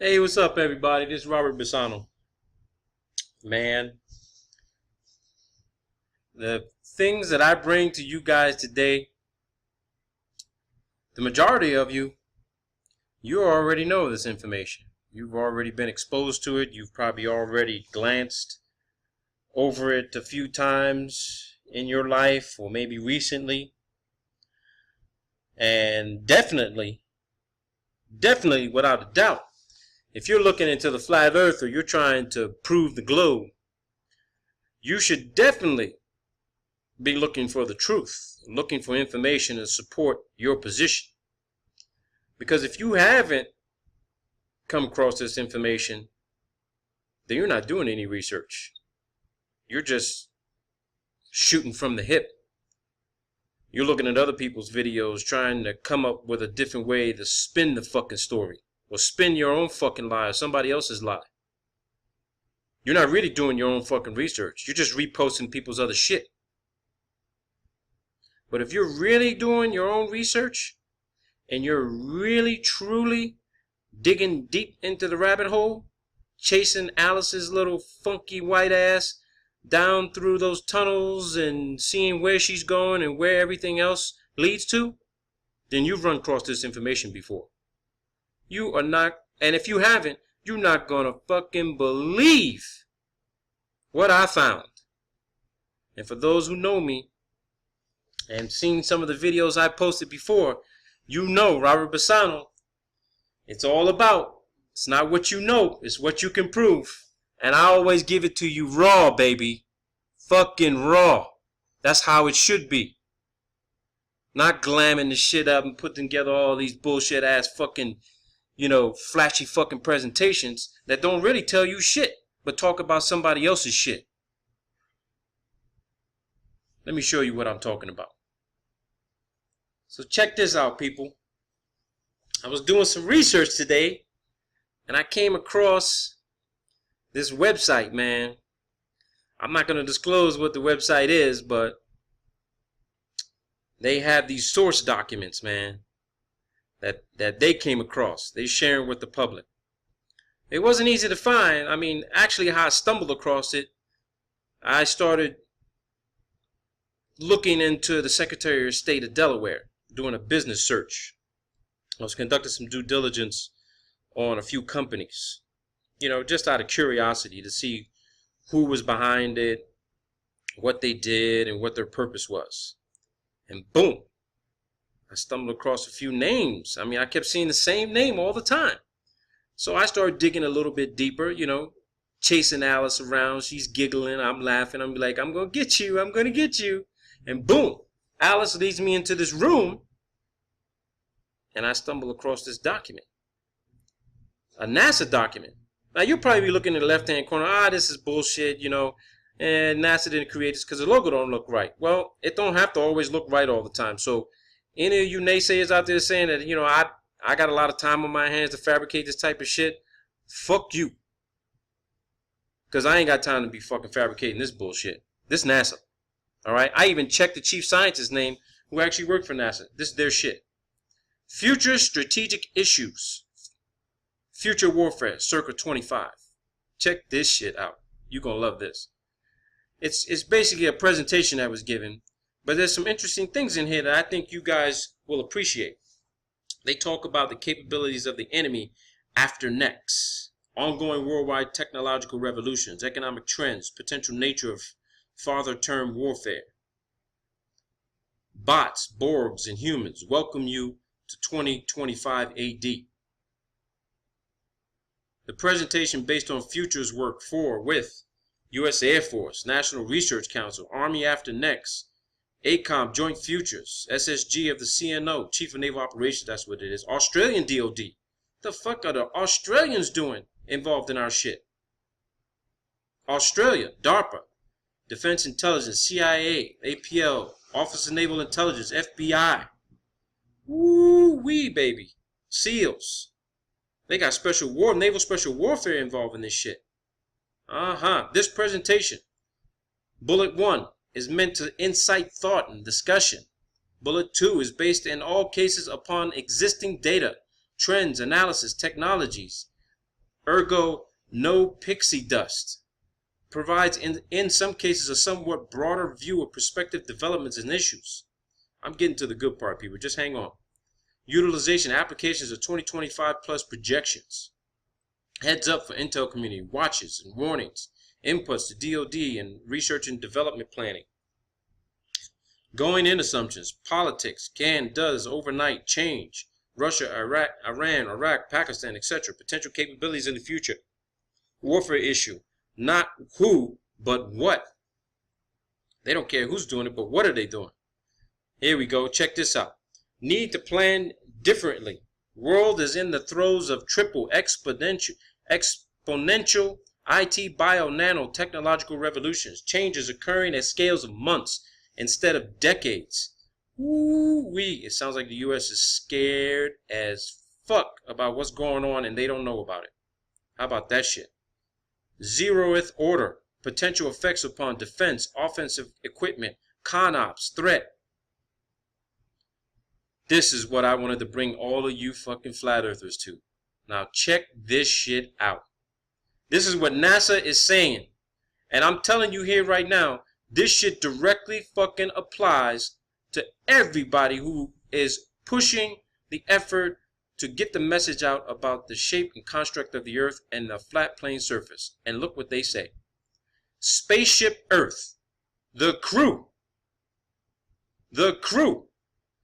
Hey, what's up, everybody? This is Robert Bisano. Man, the things that I bring to you guys today, the majority of you already know this information. You've already been exposed to it. You've probably already glanced over it a few times in your life, or maybe recently. And definitely, without a doubt, if you're looking into the flat earth or you're trying to prove the globe, you should definitely be looking for the truth, looking for information to support your position. Because if you haven't come across this information, then you're not doing any research. You're just shooting from the hip. You're looking at other people's videos trying to come up with a different way to spin the fucking story, or spin your own fucking lie or somebody else's lie. You're not really doing your own fucking research. You're just reposting people's other shit. But if you're really doing your own research, and you're really truly digging deep into the rabbit hole, chasing Alice's little funky white ass down through those tunnels and seeing where she's going and where everything else leads to, then you've run across this information before. You are not, and if you haven't, you're not gonna fucking believe what I found. And for those who know me and seen some of the videos I posted before, you know Robert Bisano, it's all about, it's not what you know, it's what you can prove. And I always give it to you raw, baby. Fucking raw. That's how it should be. Not glamming the shit up and putting together all these bullshit ass fucking, flashy fucking presentations that don't really tell you shit, but talk about somebody else's shit. Let me show you what I'm talking about. So check this out, people. I was doing some research today, and I came across this website, man. I'm not going to disclose what the website is, but they have these source documents, man, that they came across. They sharing with the public. It wasn't easy to find. I mean, actually, how I stumbled across it, I started looking into the Secretary of State of Delaware, doing a business search. I was conducting some due diligence on a few companies, just out of curiosity to see who was behind it, what they did, and what their purpose was. And boom, I stumbled across a few names. I mean, I kept seeing the same name all the time. So I started digging a little bit deeper, chasing Alice around. She's giggling, I'm laughing. I'm like, I'm going to get you, I'm going to get you. And boom, Alice leads me into this room, and I stumble across this document. A NASA document. Now, you'll probably be looking in the left-hand corner, this is bullshit, and NASA didn't create this because the logo don't look right. Well, it don't have to always look right all the time. So, any of you naysayers out there saying that, I got a lot of time on my hands to fabricate this type of shit, fuck you. Because I ain't got time to be fucking fabricating this bullshit. This NASA. Alright? I even checked the chief scientist's name who actually worked for NASA. This is their shit. Future Strategic Issues. Future Warfare, circa 25. Check this shit out. You're going to love this. It's basically a presentation that was given, but there's some interesting things in here that I think you guys will appreciate. They talk about the capabilities of the enemy after next, ongoing worldwide technological revolutions, economic trends, potential nature of farther-term warfare. Bots, Borgs, and humans welcome you to 2025 AD. The presentation based on futures work with U.S. Air Force, National Research Council, Army After Next, ACOM Joint Futures, SSG of the CNO, Chief of Naval Operations, that's what it is, Australian DOD. The fuck are the Australians doing involved in our shit? Australia, DARPA, Defense Intelligence, CIA, APL, Office of Naval Intelligence, FBI. Woo-wee, baby. SEALs. They got naval special warfare involved in this shit. This presentation, bullet 1, is meant to incite thought and discussion. Bullet 2 is based in all cases upon existing data, trends, analysis, technologies, Ergo, no pixie dust. Provides in some cases a somewhat broader view of prospective developments and issues. I'm getting to the good part, people. Just hang on. Utilization applications of 2025 plus projections. Heads up for Intel community, watches and warnings, inputs to DoD and research and development planning. Going in assumptions, politics, can, does, overnight, change, Russia, Iran, Iraq, Pakistan, etc. Potential capabilities in the future. Warfare issue, not who, but what. They don't care who's doing it, but what are they doing? Here we go, check this out. Need to plan differently. World is in the throes of triple exponential IT bio nano technological revolutions. Changes occurring at scales of months instead of decades. Woo-wee. It sounds like the U.S. is scared as fuck about what's going on and they don't know about it. How about that shit? Zeroth order. Potential effects upon defense, offensive equipment, con ops, threat. This is what I wanted to bring all of you fucking flat earthers to. Now check this shit out. This is what NASA is saying. And I'm telling you here right now, this shit directly fucking applies to everybody who is pushing the effort to get the message out about the shape and construct of the earth and the flat plane surface. And look what they say. Spaceship Earth. The crew. The crew.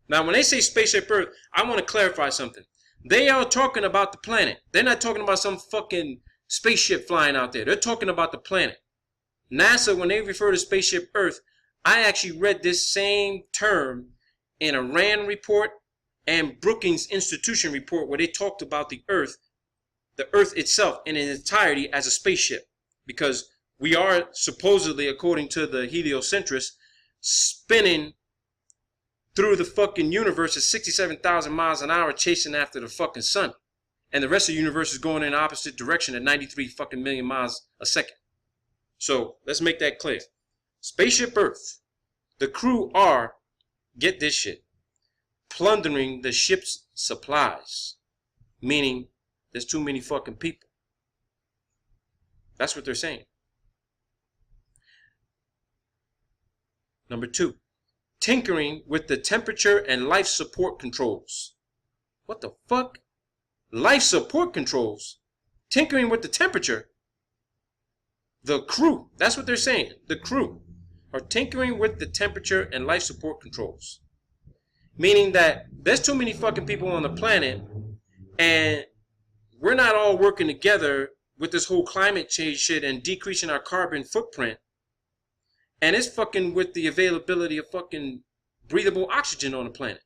Now, when they say Spaceship Earth, I want to clarify something. They are talking about the planet. They're not talking about some fucking spaceship flying out there. They're talking about the planet. NASA, when they refer to Spaceship Earth, I actually read this same term in a RAND report and Brookings Institution report where they talked about the Earth itself in its entirety as a spaceship. Because we are supposedly, according to the heliocentrists, spinning through the fucking universe at 67,000 miles an hour chasing after the fucking sun. And the rest of the universe is going in the opposite direction at 93 fucking million miles a second. So, let's make that clear. Spaceship Earth. The crew are, get this shit, plundering the ship's supplies. Meaning, there's too many fucking people. That's what they're saying. Number 2. Tinkering with the temperature and life support controls. What the fuck? Life support controls? Tinkering with the temperature? The crew, that's what they're saying. The crew are tinkering with the temperature and life support controls. Meaning that there's too many fucking people on the planet and we're not all working together with this whole climate change shit and decreasing our carbon footprint. And it's fucking with the availability of fucking breathable oxygen on the planet.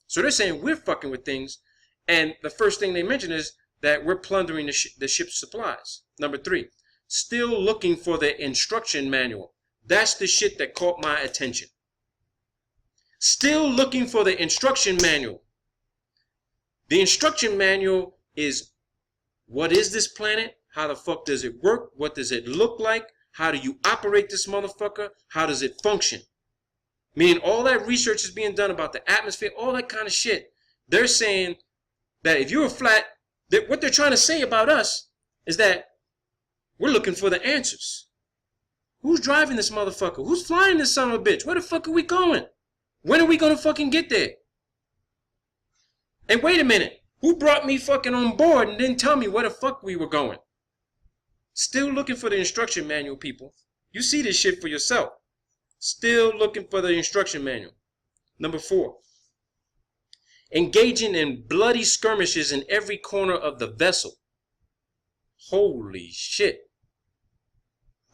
So they're saying we're fucking with things. And the first thing they mention is that we're plundering the ship's supplies. Number 3, still looking for the instruction manual. That's the shit that caught my attention. Still looking for the instruction manual. The instruction manual is, what is this planet? How the fuck does it work? What does it look like? How do you operate this motherfucker? How does it function? Meaning all that research is being done about the atmosphere, all that kind of shit. They're saying that if you're flat, what they're trying to say about us is that we're looking for the answers. Who's driving this motherfucker? Who's flying this son of a bitch? Where the fuck are we going? When are we gonna fucking get there? And wait a minute, who brought me fucking on board and didn't tell me where the fuck we were going? Still looking for the instruction manual, people. You see this shit for yourself. Still looking for the instruction manual. Number 4. Engaging in bloody skirmishes in every corner of the vessel. Holy shit.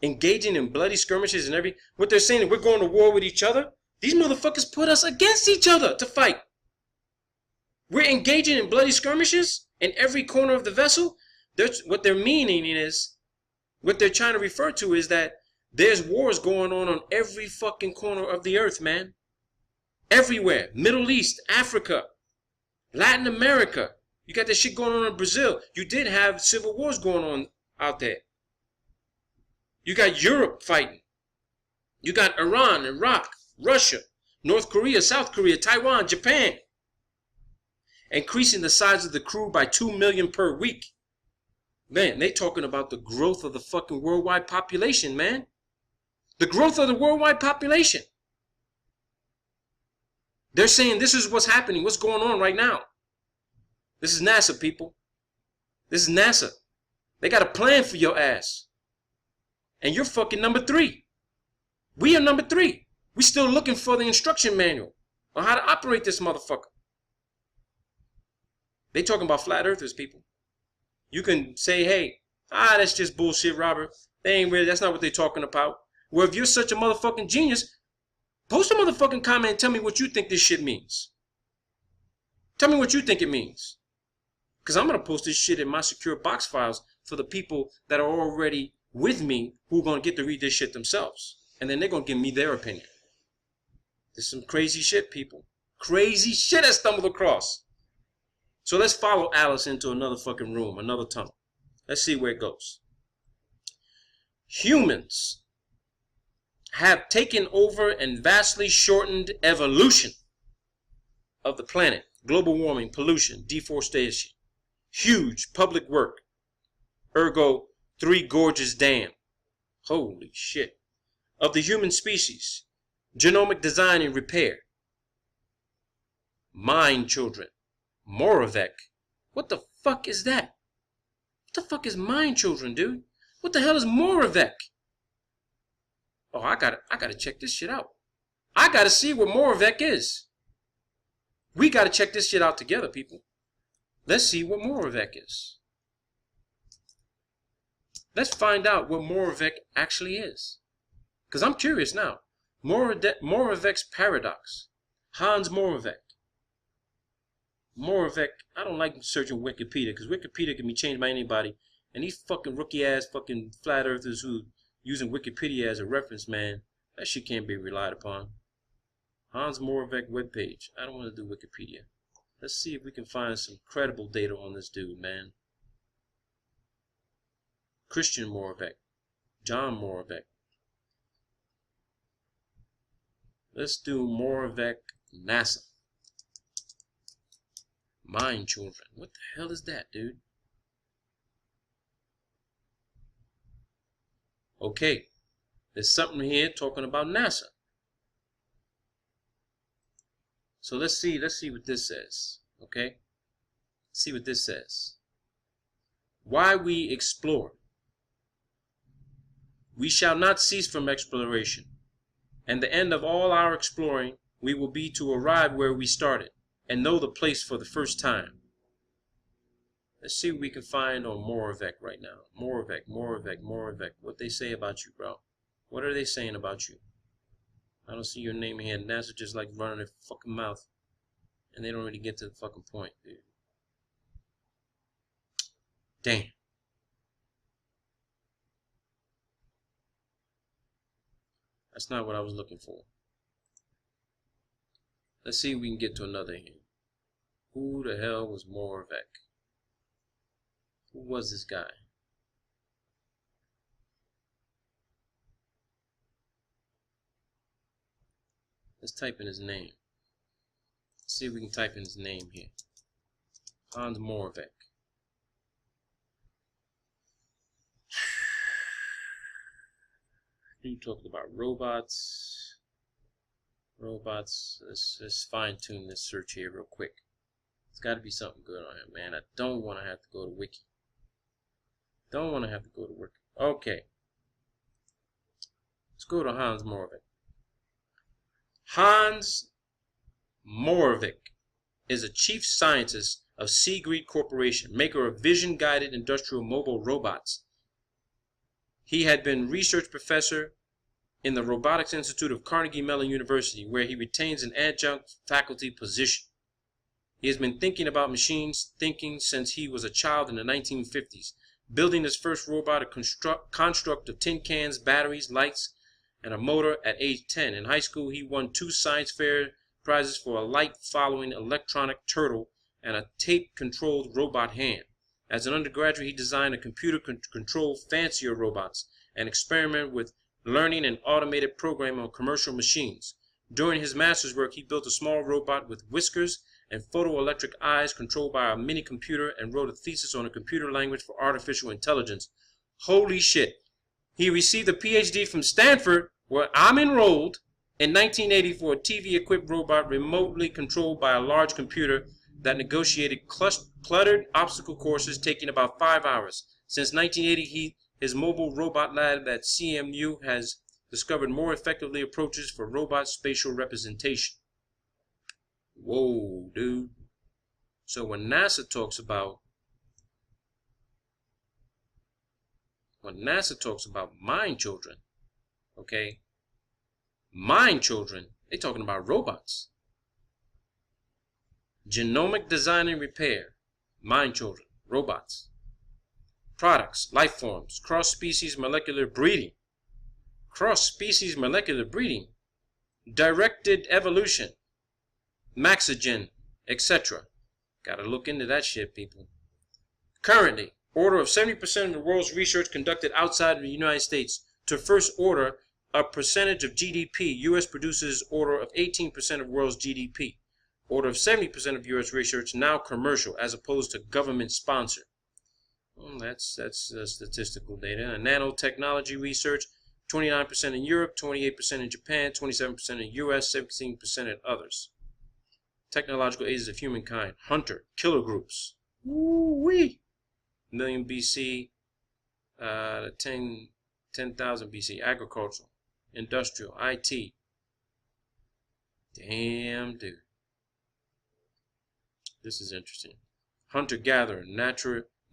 Engaging in bloody skirmishes in every... What they're saying is we're going to war with each other. These motherfuckers put us against each other to fight. We're engaging in bloody skirmishes in every corner of the vessel. What they're meaning is... What they're trying to refer to is that there's wars going on every fucking corner of the earth, man. Everywhere. Middle East, Africa, Latin America. You got that shit going on in Brazil. You did have civil wars going on out there. You got Europe fighting. You got Iran, Iraq, Russia, North Korea, South Korea, Taiwan, Japan. Increasing the size of the crew by 2 million per week. Man, they talking about the growth of the fucking worldwide population, man. The growth of the worldwide population. They're saying this is what's happening, what's going on right now. This is NASA, people. This is NASA. They got a plan for your ass. And you're fucking number 3. We are number 3. We still looking for the instruction manual on how to operate this motherfucker. They talking about flat earthers, people. You can say, hey, that's just bullshit, Robert. That's not what they talking about. Well, if you're such a motherfucking genius, post a motherfucking comment and tell me what you think this shit means. Tell me what you think it means. Because I'm going to post this shit in my secure box files for the people that are already with me who are going to get to read this shit themselves. And then they're going to give me their opinion. This is some crazy shit, people. Crazy shit I stumbled across. So let's follow Alice into another fucking room, another tunnel. Let's see where it goes. Humans have taken over and vastly shortened evolution of the planet. Global warming, pollution, deforestation, huge public work. Ergo, 3 gorges dam. Holy shit. Of the human species, genomic design and repair. Mind children. Moravec. What the fuck is that? What the fuck is mind children, dude? What the hell is Moravec? Oh, I gotta check this shit out. I gotta see what Moravec is. We gotta check this shit out together, people. Let's see what Moravec is. Let's find out what Moravec actually is. Because I'm curious now. Moravec's paradox. Hans Moravec. Moravec, I don't like searching Wikipedia because Wikipedia can be changed by anybody. And these fucking rookie ass fucking flat earthers who using Wikipedia as a reference, man, that shit can't be relied upon. Hans Moravec webpage. I don't want to do Wikipedia. Let's see if we can find some credible data on this dude, man. Christian Moravec. John Moravec. Let's do Moravec NASA. Mind children. What the hell is that, dude? Okay. There's something here talking about NASA. So let's see what this says. Okay? See what this says. Why we explore. We shall not cease from exploration. And the end of all our exploring, we will be to arrive where we started and know the place for the first time. Let's see what we can find on Moravec right now. Moravec. What they say about you, bro? What are they saying about you? I don't see your name here. NASA just like running their fucking mouth. And they don't really get to the fucking point, dude. Damn. That's not what I was looking for. Let's see if we can get to another here. Who the hell was Moravec? Who was this guy? Let's type in his name. Let's see if we can type in his name here. Hans Moravec. You talked about robots. Let's fine tune this search here real quick. It's got to be something good on here, man. I don't want to have to go to Wiki. Okay. Let's go to Hans Moravec. Hans Moravec is a chief scientist of Seagrid Corporation, maker of vision-guided industrial mobile robots. He had been research professor in the Robotics Institute of Carnegie Mellon University, where he retains an adjunct faculty position. He has been thinking about machines thinking since he was a child in the 1950s, building his first robot, a construct of tin cans, batteries, lights, and a motor at age 10. In high school, he won 2 science fair prizes for a light-following electronic turtle and a tape-controlled robot hand. As an undergraduate, he designed a computer-controlled fancier robots and experimented with learning and automated programming on commercial machines. During his master's work, he built a small robot with whiskers and photoelectric eyes controlled by a mini computer, and wrote a thesis on a computer language for artificial intelligence. Holy shit. He received a PhD from Stanford, where I'm enrolled, in 1980 for a TV-equipped robot remotely controlled by a large computer that negotiated cluttered obstacle courses taking about 5 hours. Since 1980, his mobile robot lab at CMU has discovered more effectively approaches for robot spatial representation. Whoa, dude. So when NASA talks about mind children, okay, mind children, they're talking about robots. Genomic design and repair, mind children, robots. Products, life forms, cross-species molecular breeding. Cross-species molecular breeding. Directed evolution. Maxogen, etc. Gotta look into that shit, people. Currently, order of 70% of the world's research conducted outside of the United States. To first order a percentage of GDP, U.S. produces order of 18% of world's GDP. Order of 70% of U.S. research now commercial as opposed to government sponsored. Well, that's statistical data. Nanotechnology research, 29% in Europe, 28% in Japan, 27% in the U.S., 17% in others. Technological ages of humankind. Hunter, killer groups. Woo-wee. Million BC, 10,000 BC. Agricultural, industrial, IT. Damn, dude. This is interesting. Hunter-gatherer,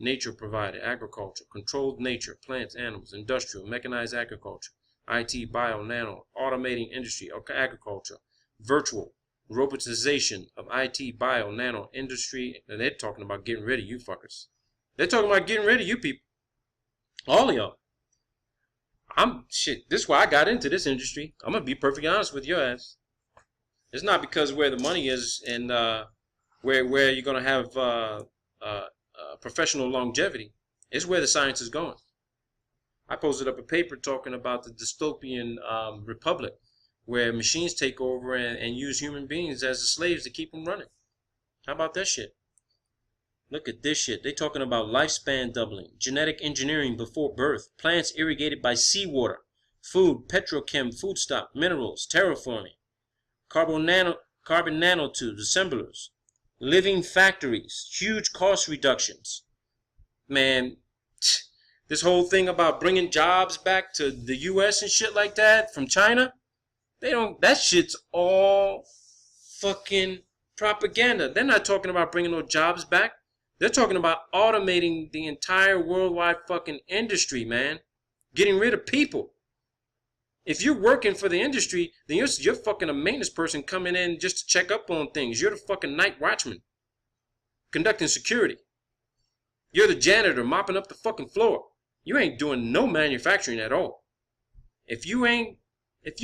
nature provided, agriculture, controlled nature, plants, animals, industrial, mechanized agriculture, IT, bio, nano, automating industry, agriculture, virtual, robotization of IT, bio, nano, industry. And they're talking about getting rid of you fuckers. They're talking about getting rid of you people. All of y'all. Shit, this is why I got into this industry. I'm going to be perfectly honest with your ass. It's not because where the money is and where you're going to have professional longevity. It's where the science is going. I posted up a paper talking about the dystopian republic where machines take over and use human beings as the slaves to keep them running. How about that shit? Look at this shit. They talking about lifespan doubling, genetic engineering before birth, plants irrigated by seawater, food, petrochem, foodstuff, minerals, terraforming, carbon nanotubes, assemblers, living factories, huge cost reductions. Man, this whole thing about bringing jobs back to the U.S. and shit like that from China, that shit's all fucking propaganda. They're not talking about bringing no jobs back. They're talking about automating the entire worldwide fucking industry, man. Getting rid of people. If you're working for the industry, then you're fucking a maintenance person coming in just to check up on things. You're the fucking night watchman conducting security. You're the janitor mopping up the fucking floor. You ain't doing no manufacturing at all. If you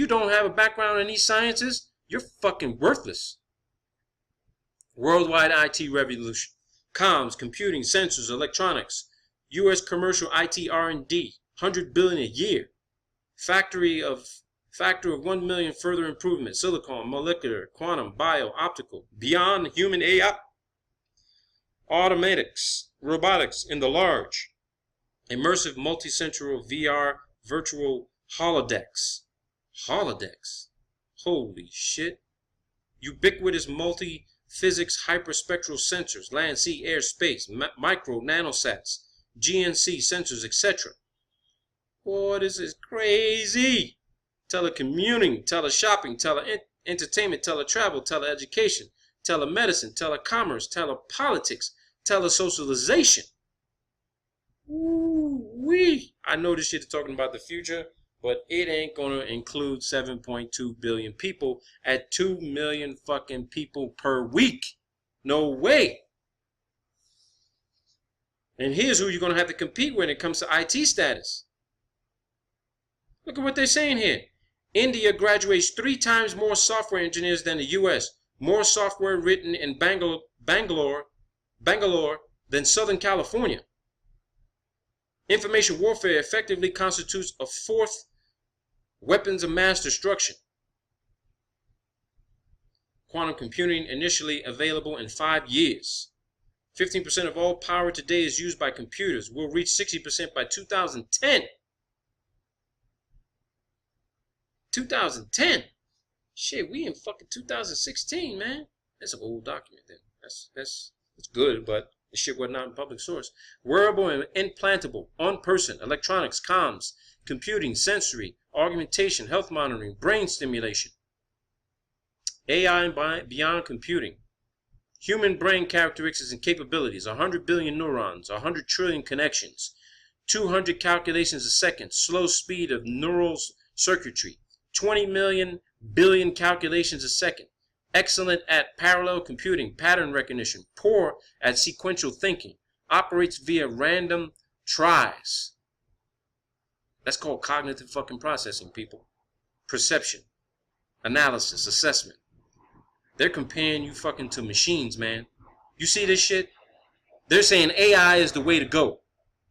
don't have a background in these sciences, you're fucking worthless. Worldwide IT revolution. Comms, computing, sensors, electronics. U.S. commercial IT R&D. $100 billion a year. Factor of 1 million further improvement. Silicon, molecular, quantum, bio, optical. Beyond human AI. Automatics, robotics in the large. Immersive multi-sensory VR virtual holodecks. Holodecks. Holy shit. Ubiquitous multi-physics hyperspectral sensors. Land, sea, air, space. Micro, nanosats. GNC sensors, etc. Boy, this is crazy. Telecommuting, teleshopping, tele-entertainment, teletravel, teleeducation, telemedicine, telecommerce, telepolitics, telesocialization. Ooh-wee. I know this shit is talking about the future, but it ain't gonna include 7.2 billion people at 2 million fucking people per week. No way. And here's who you're gonna have to compete when it comes to IT status. Look at what they're saying here. India graduates 3 times more software engineers than the U.S. More software written in Bangalore than Southern California. Information warfare effectively constitutes a 4th weapons of mass destruction. Quantum computing initially available in 5 years. 15% of all power today is used by computers. We'll reach 60% by 2010. 2010. Shit, we in fucking 2016, man. That's an old document then. That's good, but the shit was not in public source. Wearable and implantable, on-person, electronics, comms, computing, sensory, augmentation, health monitoring, brain stimulation. AI and beyond computing. Human brain characteristics and capabilities. 100 billion neurons, 100 trillion connections, 200 calculations a second, slow speed of neural circuitry, 20 million billion calculations a second, excellent at parallel computing, pattern recognition, poor at sequential thinking, operates via random tries. That's called cognitive fucking processing, people. Perception, analysis, assessment. They're comparing you fucking to machines, man. You see this shit? They're saying AI is the way to go.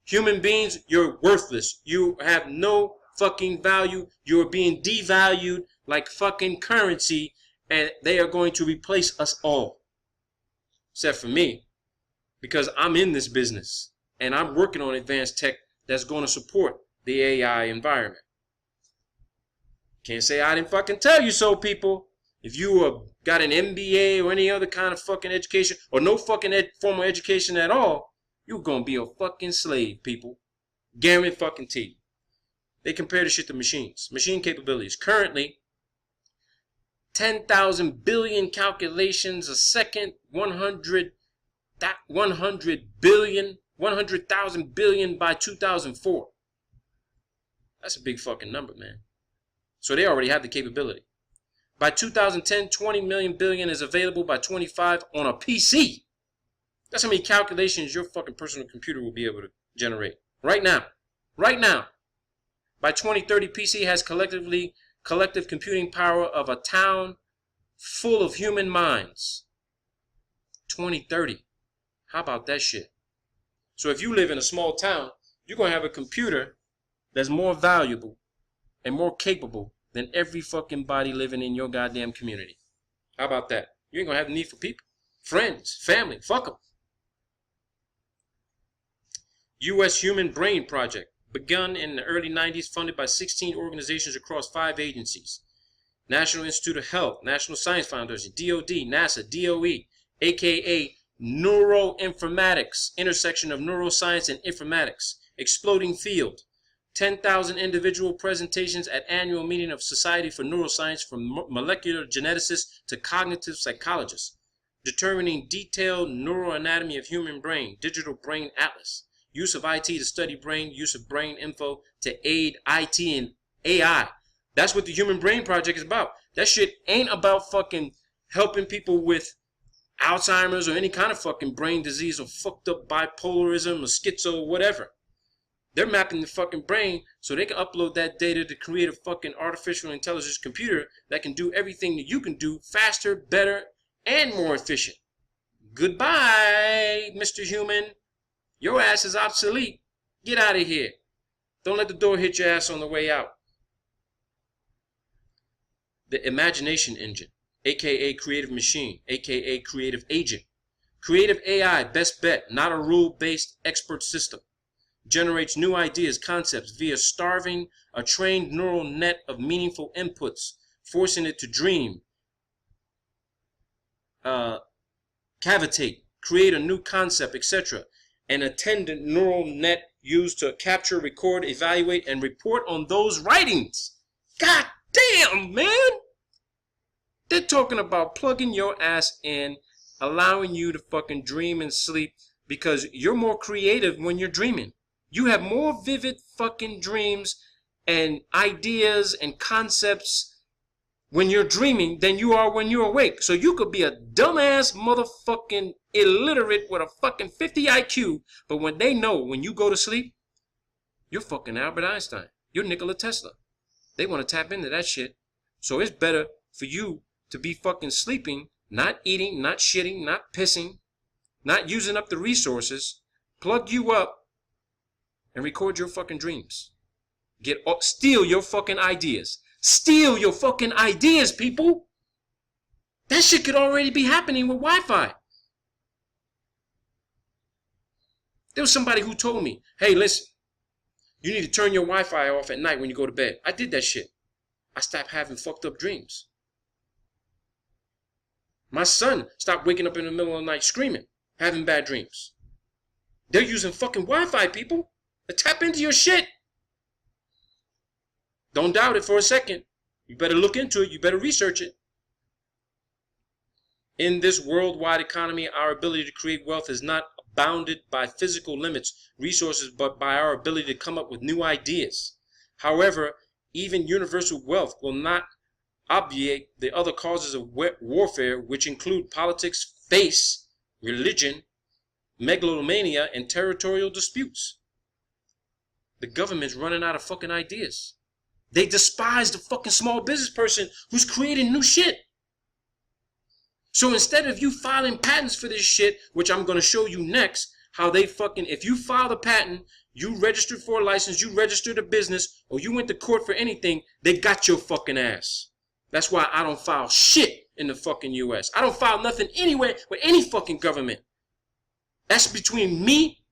Human beings, you're worthless. You have no fucking value. You're being devalued like fucking currency, and they are going to replace us all. Except for me, because I'm in this business, and I'm working on advanced tech that's going to support the AI environment. Can't say I didn't fucking tell you so, people. If you got an MBA or any other kind of fucking education, or no fucking formal education at all, you're gonna be a fucking slave, people. Guarantee fucking T. They compare the shit to machines. Machine capabilities. Currently, 10,000 billion calculations a second, 100,000 billion by 2004. That's a big fucking number, man. So they already have the capability. By 2010, 20 million billion is available by 25 on a PC. That's how many calculations your fucking personal computer will be able to generate. Right now. Right now. By 2030, PC has collective computing power of a town full of human minds. 2030. How about that shit? So if you live in a small town, you're going to have a computer that's more valuable and more capable than every fucking body living in your goddamn community. How about that? You ain't gonna have the need for people. Friends, family, fuck them. U.S. Human Brain Project, begun in the early 90s, funded by 16 organizations across 5 agencies. National Institute of Health, National Science Foundation, DOD, NASA, DOE, aka Neuroinformatics, intersection of neuroscience and informatics, exploding field. 10,000 individual presentations at annual meeting of Society for Neuroscience, from molecular geneticists to cognitive psychologists, determining detailed neuroanatomy of human brain, digital brain atlas, use of IT to study brain, use of brain info to aid IT and AI. That's what the Human Brain Project is about. That shit ain't about fucking helping people with Alzheimer's or any kind of fucking brain disease or fucked up bipolarism or schizo or whatever. They're mapping the fucking brain so they can upload that data to create a fucking artificial intelligence computer that can do everything that you can do faster, better, and more efficient. Goodbye, Mr. Human. Your ass is obsolete. Get out of here. Don't let the door hit your ass on the way out. The imagination engine, aka creative machine, aka creative agent. Creative AI, best bet, not a rule-based expert system. Generates new ideas, concepts via starving a trained neural net of meaningful inputs, forcing it to dream, cavitate, create a new concept, etc. An attendant neural net used to capture, record, evaluate, and report on those writings. God damn, man! They're talking about plugging your ass in, allowing you to fucking dream and sleep, because you're more creative when you're dreaming. You have more vivid fucking dreams and ideas and concepts when you're dreaming than you are when you're awake. So you could be a dumbass motherfucking illiterate with a fucking 50 IQ, but when they know when you go to sleep, you're fucking Albert Einstein. You're Nikola Tesla. They want to tap into that shit. So it's better for you to be fucking sleeping, not eating, not shitting, not pissing, not using up the resources, plug you up, and record your fucking dreams. Steal your fucking ideas. Steal your fucking ideas, people. That shit could already be happening with Wi-Fi. There was somebody who told me, hey, listen, you need to turn your Wi-Fi off at night when you go to bed. I did that shit. I stopped having fucked up dreams. My son stopped waking up in the middle of the night screaming, having bad dreams. They're using fucking Wi-Fi, people. Tap into your shit. Don't doubt it for a second. You better look into it. You better research it. In this worldwide economy, our ability to create wealth is not bounded by physical limits, resources, but by our ability to come up with new ideas. However, even universal wealth will not obviate the other causes of warfare, which include politics, faith, religion, megalomania, and territorial disputes. The government's running out of fucking ideas. They despise the fucking small business person who's creating new shit. So instead of you filing patents for this shit, which I'm going to show you next, how they fucking, if you file a patent, you registered for a license, you registered a business, or you went to court for anything, they got your fucking ass. That's why I don't file shit in the fucking US. I don't file nothing anywhere with any fucking government. That's between me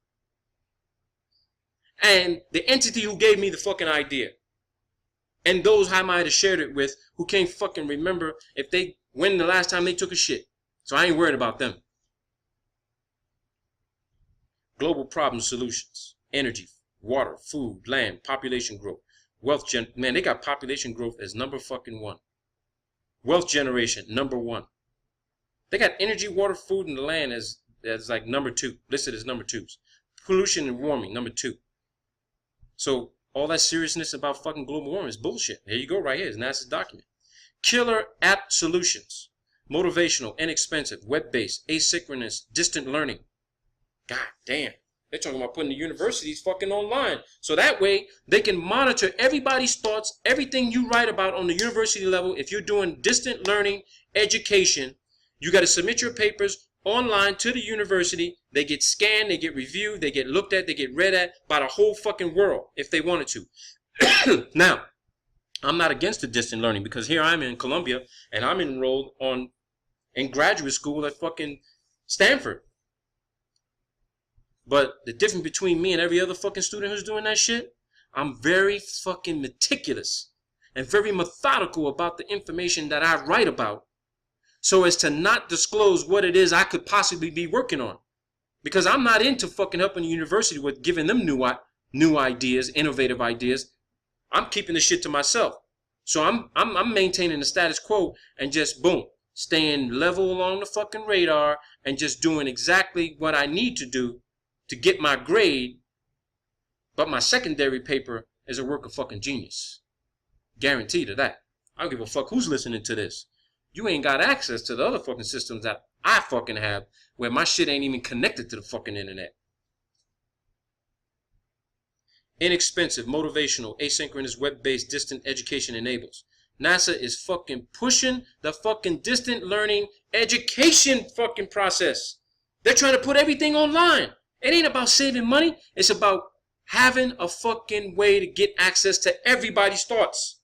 and the entity who gave me the fucking idea. And those I might have shared it with who can't fucking remember when the last time they took a shit. So I ain't worried about them. Global problem solutions. Energy, water, food, land, population growth, wealth man, they got population growth as number fucking one. Wealth generation, number one. They got energy, water, food, and the land as like number two, listed as number twos. Pollution and warming, number two. So all that seriousness about fucking global warming is bullshit. Here you go, right here. It's NASA's document. Killer app solutions. Motivational, inexpensive, web-based, asynchronous, distant learning. God damn. They're talking about putting the universities fucking online. So that way, they can monitor everybody's thoughts, everything you write about on the university level. If you're doing distant learning education, you got to submit your papers online to the university. They get scanned, they get reviewed, they get looked at, they get read at by the whole fucking world if they wanted to. Now, I'm not against the distant learning because here I'm in Columbia and I'm enrolled in graduate school at fucking Stanford. But the difference between me and every other fucking student who's doing that shit, I'm very fucking meticulous and very methodical about the information that I write about so as to not disclose what it is I could possibly be working on. Because I'm not into fucking helping the university with giving them new ideas, innovative ideas. I'm keeping the shit to myself. So I'm maintaining the status quo and just boom, staying level along the fucking radar and just doing exactly what I need to do to get my grade. But my secondary paper is a work of fucking genius. Guaranteed of that. I don't give a fuck who's listening to this. You ain't got access to the other fucking systems that I fucking have where my shit ain't even connected to the fucking internet. Inexpensive, motivational, asynchronous, web-based, distant education enables. NASA is fucking pushing the fucking distant learning education fucking process. They're trying to put everything online. It ain't about saving money. It's about having a fucking way to get access to everybody's thoughts.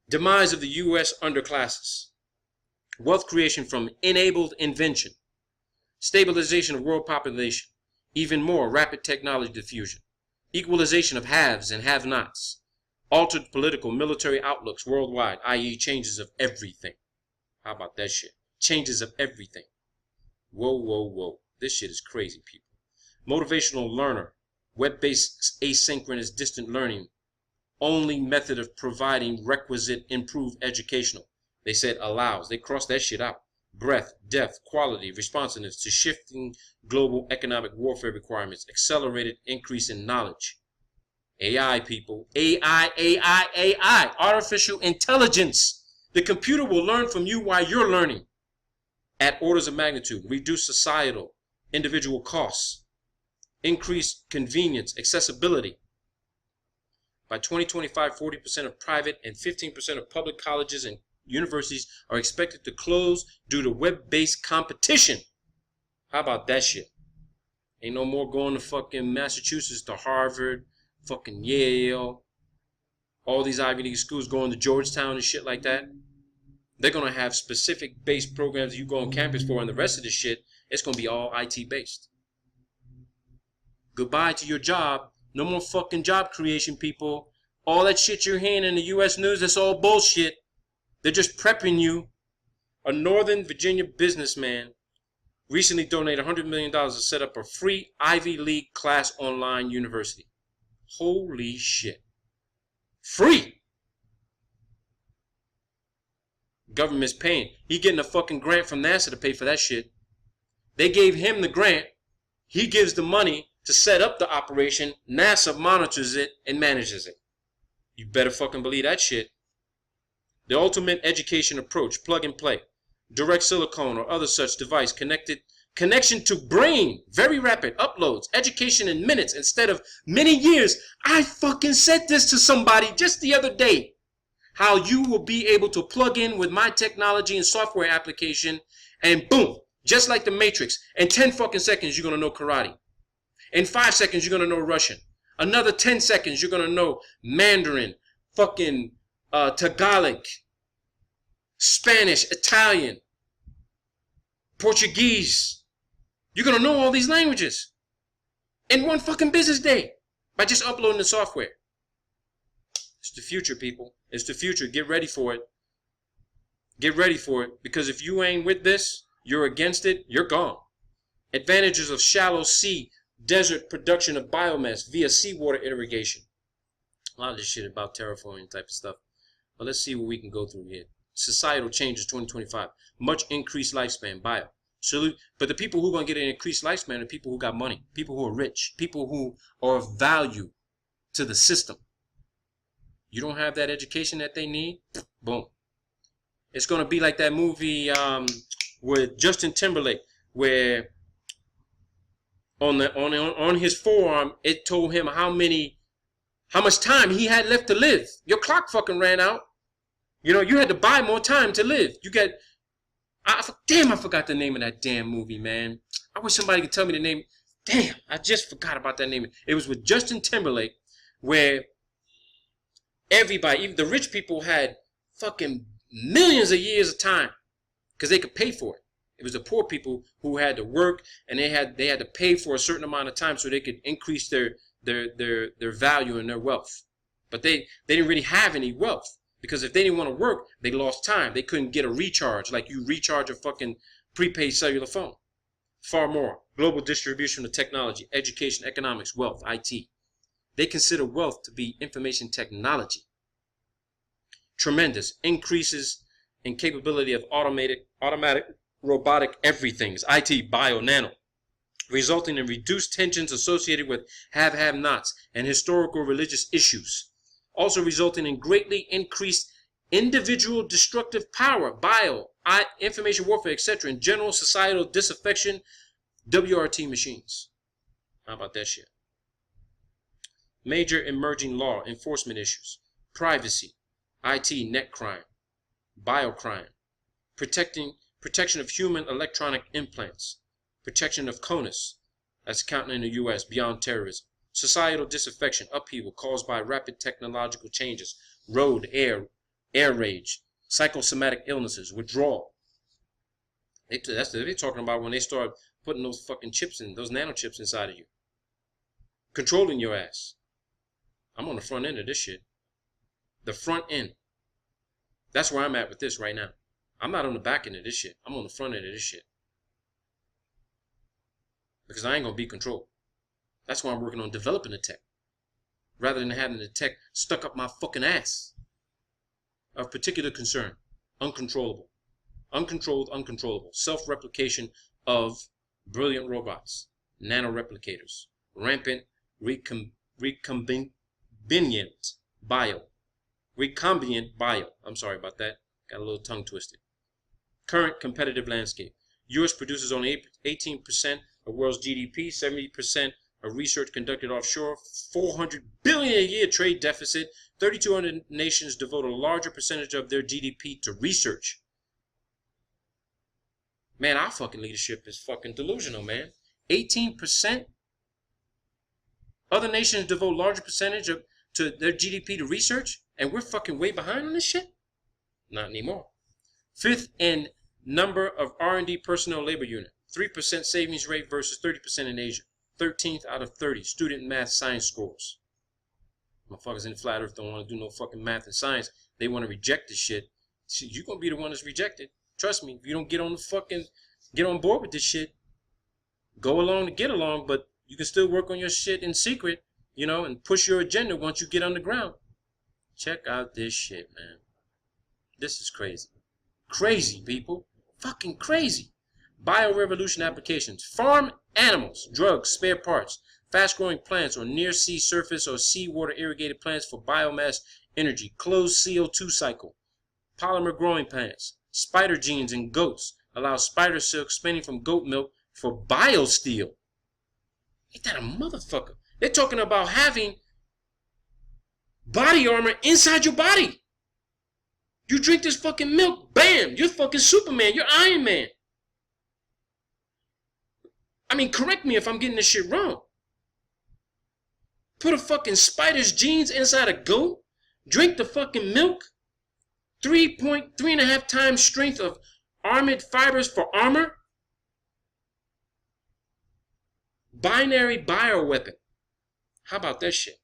Demise of the U.S. underclasses. Wealth creation from enabled invention. Stabilization of world population. Even more rapid technology diffusion. Equalization of haves and have-nots. Altered political military outlooks worldwide, i.e. changes of everything. How about that shit? Changes of everything. Whoa, whoa, whoa. This shit is crazy, people. Motivational learner. Web-based asynchronous distant learning. Only method of providing requisite improved educational. They said allows. They crossed that shit out. Breadth, depth, quality, responsiveness to shifting global economic warfare requirements. Accelerated increase in knowledge. AI, people. AI. Artificial intelligence. The computer will learn from you while you're learning. At orders of magnitude. Reduce societal, individual costs. Increase convenience, accessibility. By 2025, 40% of private and 15% of public colleges and universities are expected to close due to web-based competition. How about that shit? Ain't no more going to fucking Massachusetts to Harvard, fucking Yale, all these Ivy League schools going to Georgetown and shit like that. They're going to have specific based programs you go on campus for, and the rest of the shit, it's going to be all IT based. Goodbye to your job. No more fucking job creation, people. All that shit you're hearing in the U.S. news, that's all bullshit. They're just prepping you. A Northern Virginia businessman recently donated $100 million to set up a free Ivy League class online university. Holy shit. Free! Government's paying. He getting a fucking grant from NASA to pay for that shit. They gave him the grant. He gives the money to set up the operation. NASA monitors it and manages it. You better fucking believe that shit. The ultimate education approach, plug and play. Direct silicone or other such device connection to brain, very rapid uploads, education in minutes instead of many years. I fucking said this to somebody just the other day. How you will be able to plug in with my technology and software application and boom, just like the Matrix, in 10 fucking seconds you're going to know karate. In 5 seconds you're going to know Russian. Another 10 seconds you're going to know Mandarin, fucking Tagalog, Spanish, Italian, Portuguese. You're going to know all these languages in one fucking business day by just uploading the software. It's the future, people. It's the future. Get ready for it. Get ready for it, because if you ain't with this, you're against it, you're gone. Advantages of shallow sea desert production of biomass via seawater irrigation. A lot of this shit about terraforming type of stuff. But let's see what we can go through here. Societal changes 2025. Much increased lifespan. Bio. But the people who are going to get an increased lifespan are people who got money. People who are rich. People who are of value to the system. You don't have that education that they need? Boom. It's going to be like that movie with Justin Timberlake, where on his forearm it told him how much time he had left to live. Your clock fucking ran out. You know, you had to buy more time to live. I forgot the name of that damn movie, man. I wish somebody could tell me the name. Damn, I just forgot about that name. It was with Justin Timberlake, where everybody, even the rich people, had fucking millions of years of time because they could pay for it. It was the poor people who had to work, and they had to pay for a certain amount of time so they could increase their value and their wealth. But they didn't really have any wealth, because if they didn't want to work, they lost time. They couldn't get a recharge like you recharge a fucking prepaid cellular phone. Far more. Global distribution of technology, education, economics, wealth, IT. They consider wealth to be information technology. Tremendous increases in capability of automatic, robotic everythings, IT, bio, nano, resulting in reduced tensions associated with have-nots and historical religious issues. Also resulting in greatly increased individual destructive power, information warfare, etc., and general societal disaffection, WRT machines. How about that shit? Major emerging law enforcement issues, privacy, IT, net crime, biocrime, protection of human electronic implants, protection of CONUS, that's counting in the U.S., beyond terrorism, societal disaffection, upheaval caused by rapid technological changes, road, air rage, psychosomatic illnesses, withdrawal. That's what they're talking about when they start putting those fucking chips in, those nanochips inside of you. Controlling your ass. I'm on the front end of this shit. The front end. That's where I'm at with this right now. I'm not on the back end of this shit. I'm on the front end of this shit. Because I ain't going to be controlled. That's why I'm working on developing the tech, rather than having the tech stuck up my fucking ass. Of particular concern. Uncontrollable. Uncontrolled, uncontrollable. Self-replication of brilliant robots. Nanoreplicators. Rampant recombinant bio. Recombinant bio. I'm sorry about that. Got a little tongue twisted. Current competitive landscape. U.S. produces only 18% of world's GDP, 70% of research conducted offshore, $400 billion a year trade deficit, 3,200 nations devote a larger percentage of their GDP to research. Man, our fucking leadership is fucking delusional, man. 18%? Other nations devote larger percentage to their GDP to research, and we're fucking way behind on this shit? Not anymore. Fifth in number of R&D personnel labor unit. 3% savings rate versus 30% in Asia. 13th out of 30 student math science scores. Motherfuckers in the flat earth don't want to do no fucking math and science. They want to reject this shit. You're going to be the one that's rejected. Trust me, if you don't get on board with this shit, go along to get along, but you can still work on your shit in secret, and push your agenda once you get underground. Check out this shit, man. This is crazy. Crazy, people. Fucking crazy. Biorevolution applications. Farm animals, drugs, spare parts, fast-growing plants or near-sea surface or seawater irrigated plants for biomass energy, closed CO2 cycle, polymer growing plants, spider genes in goats, allow spider silk spinning from goat milk for biosteel. Ain't that a motherfucker? They're talking about having body armor inside your body. You drink this fucking milk, bam, you're fucking Superman, you're Iron Man. I mean, correct me if I'm getting this shit wrong. Put a fucking spider's genes inside a goat, drink the fucking milk, 3.5 times strength of armored fibers for armor. Binary bioweapon. How about that shit?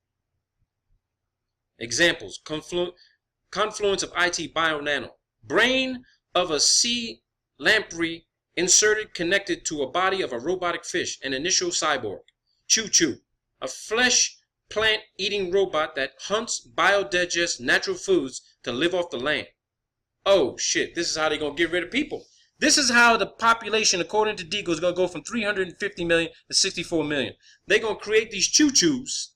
Examples. Confluence of IT BioNano. Brain of a sea lamprey inserted connected to a body of a robotic fish. An initial cyborg. Choo Choo. A flesh plant eating robot that hunts, biodigests natural foods to live off the land. Oh shit, this is how they're going to get rid of people. This is how the population, according to Deagle, is going to go from 350 million to 64 million. They're going to create these choo-choos,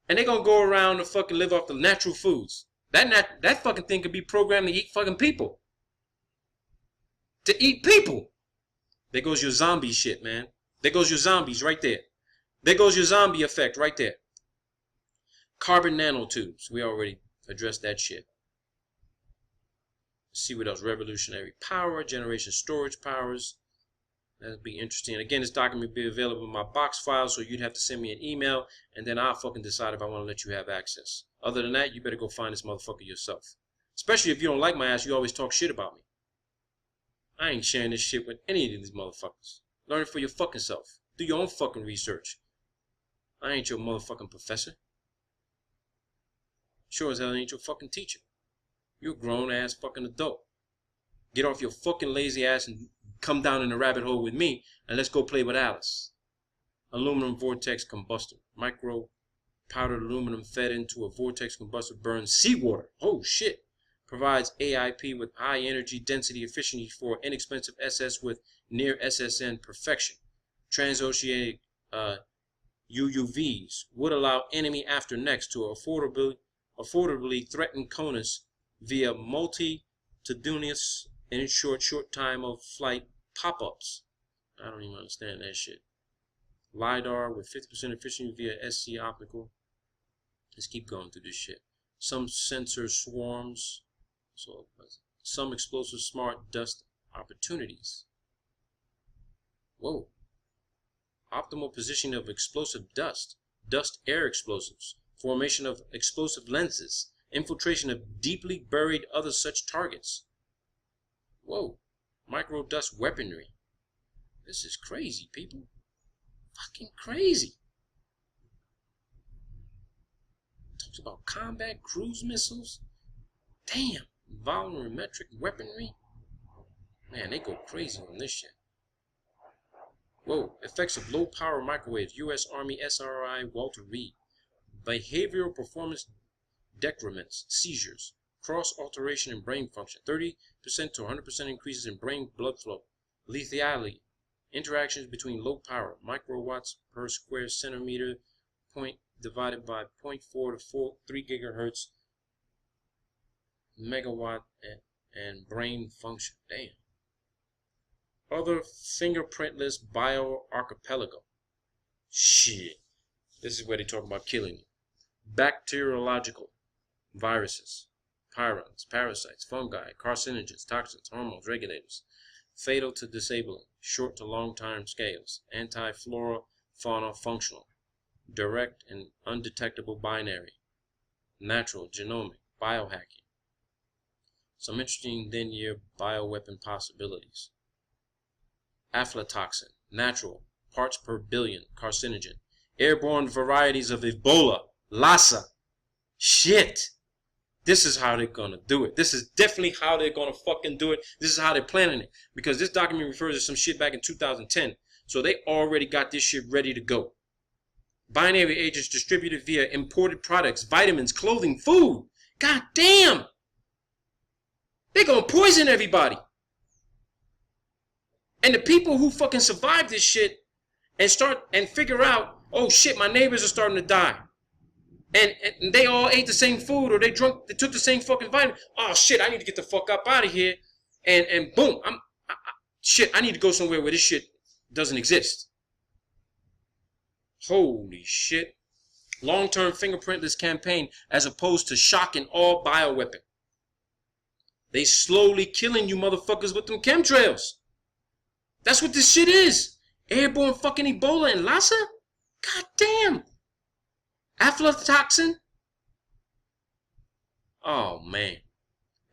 and they're going to go around and fucking live off the natural foods. That fucking thing could be programmed to eat fucking people. To eat people. There goes your zombie shit, man. There goes your zombies right there. There goes your zombie effect right there. Carbon nanotubes. We already addressed that shit. Let's see what else. Revolutionary power, generation storage powers. That'd be interesting. Again, this document will be available in my box file, so you'd have to send me an email, and then I'll fucking decide if I want to let you have access. Other than that, you better go find this motherfucker yourself. Especially if you don't like my ass, you always talk shit about me. I ain't sharing this shit with any of these motherfuckers. Learn it for your fucking self. Do your own fucking research. I ain't your motherfucking professor. Sure as hell ain't your fucking teacher. You're a grown-ass fucking adult. Get off your fucking lazy ass and come down in the rabbit hole with me, and let's go play with Alice. Aluminum vortex combustor. Micro powdered aluminum fed into a vortex combustor burns seawater. Oh shit. Provides AIP with high energy density efficiency for inexpensive SS with near SSN perfection. Transoceanic UUVs would allow enemy after next to affordably threaten CONUS via multitudinous and short time of flight pop-ups. I don't even understand that shit. LiDAR with 50% efficiency via SC optical. Let's keep going through this shit. Some sensor swarms. So some explosive smart dust opportunities. Whoa. Optimal positioning of explosive dust. Dust air explosives. Formation of explosive lenses. Infiltration of deeply buried other such targets. Whoa. Micro dust weaponry. This is crazy, people. Fucking crazy. Talks about combat cruise missiles. Damn. Volumetric weaponry. Man, they go crazy on this shit. Whoa. Effects of low power microwaves. U.S. Army SRI Walter Reed. Behavioral performance decrements, seizures, cross alteration in brain function, 30% to 100% increases in brain blood flow, lethality, interactions between low power, microwatts per square centimeter, point divided by 0.4 to 3 gigahertz, megawatt, and brain function. Damn. Other fingerprintless bioarchipelago. Shit. This is where they talk about killing you. Bacteriological. Viruses, pyrons, parasites, fungi, carcinogens, toxins, hormones, regulators, fatal to disabling, short to long time scales, anti-flora, fauna, functional, direct and undetectable binary, natural, genomic, biohacking, Some interesting then-year bioweapon possibilities. Aflatoxin, natural, parts per billion, carcinogen. Airborne varieties of Ebola, Lassa. Shit. This is how they're going to do it. This is definitely how they're going to fucking do it. This is how they're planning it. Because this document refers to some shit back in 2010. So they already got this shit ready to go. Binary agents distributed via imported products, vitamins, clothing, food. God damn. They're going to poison everybody. And the people who fucking survive this shit and start and figure out, oh shit, my neighbors are starting to die. And they all ate the same food, or they took the same fucking vitamin. Oh shit, I need to get the fuck up out of here. And boom, shit, I need to go somewhere where this shit doesn't exist. Holy shit. Long-term fingerprintless campaign as opposed to shocking all bioweapon. They slowly killing you motherfuckers with them chemtrails. That's what this shit is. Airborne fucking Ebola and Lassa? God damn. Aflatoxin? Oh, man.